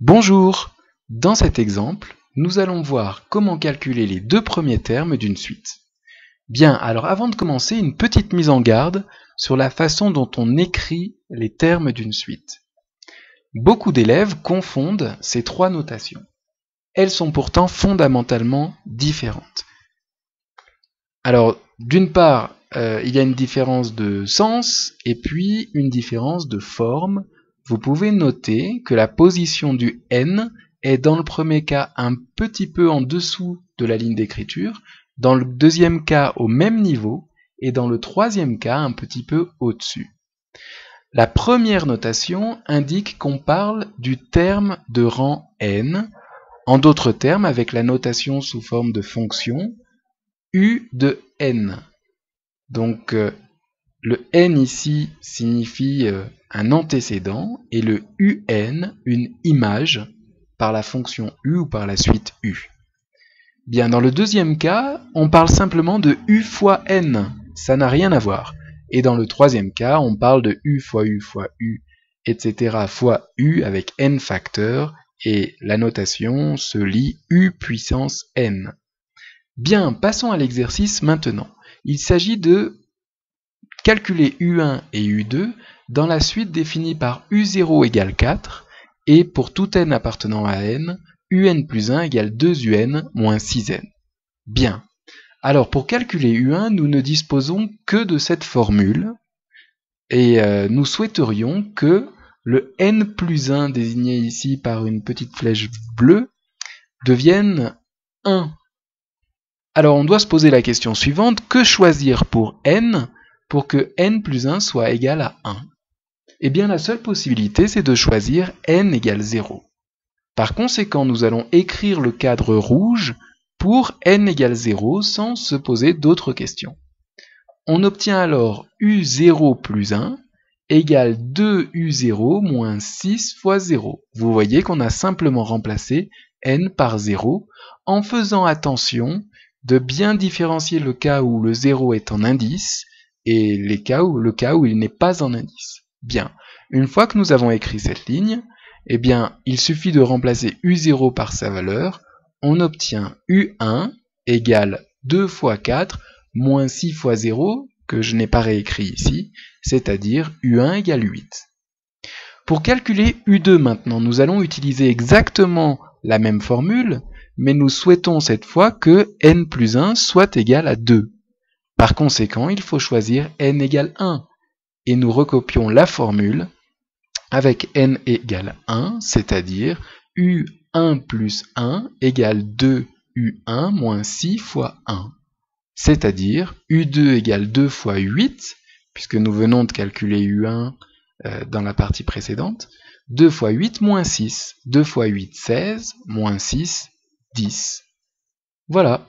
Bonjour! Dans cet exemple, nous allons voir comment calculer les deux premiers termes d'une suite. Bien, alors avant de commencer, une petite mise en garde sur la façon dont on écrit les termes d'une suite. Beaucoup d'élèves confondent ces trois notations. Elles sont pourtant fondamentalement différentes. Alors, d'une part, il y a une différence de sens et puis une différence de forme. Vous pouvez noter que la position du N est dans le premier cas un petit peu en dessous de la ligne d'écriture, dans le deuxième cas au même niveau et dans le troisième cas un petit peu au-dessus. La première notation indique qu'on parle du terme de rang n, en d'autres termes avec la notation sous forme de fonction u de n. Donc le n ici signifie un antécédent et le un une image par la fonction u ou par la suite u. Bien, dans le deuxième cas, on parle simplement de u fois n, ça n'a rien à voir. Et dans le troisième cas, on parle de u, etc. fois u avec n facteurs, et la notation se lit u puissance n. Bien, passons à l'exercice maintenant. Il s'agit de calculer u1 et u2 dans la suite définie par u0 égale 4, et pour tout n appartenant à n, un plus 1 égale 2un moins 6n. Bien. Alors pour calculer u1, nous ne disposons que de cette formule, et nous souhaiterions que le n plus 1 désigné ici par une petite flèche bleue devienne 1. Alors on doit se poser la question suivante, que choisir pour n pour que n plus 1 soit égal à 1? Eh bien la seule possibilité c'est de choisir n égale 0. Par conséquent, nous allons écrire le cadre rouge pour n égale 0 sans se poser d'autres questions. On obtient alors u0 plus 1 égale 2u0 moins 6 fois 0. Vous voyez qu'on a simplement remplacé n par 0 en faisant attention de bien différencier le cas où le 0 est en indice et le cas où il n'est pas en indice. Bien, une fois que nous avons écrit cette ligne, eh bien, il suffit de remplacer u0 par sa valeur, on obtient u1 égale 2 fois 4 moins 6 fois 0, que je n'ai pas réécrit ici, c'est-à-dire u1 égale 8. Pour calculer u2 maintenant, nous allons utiliser exactement la même formule, mais nous souhaitons cette fois que n plus 1 soit égal à 2. Par conséquent, il faut choisir n égale 1, et nous recopions la formule avec n égale 1, c'est-à-dire u1 plus 1 égale 2u1 moins 6 fois 1, c'est-à-dire u2 égale 2 fois 8, puisque nous venons de calculer u1 dans la partie précédente, 2 fois 8 moins 6, 2 fois 8 16, moins 6 10. Voilà.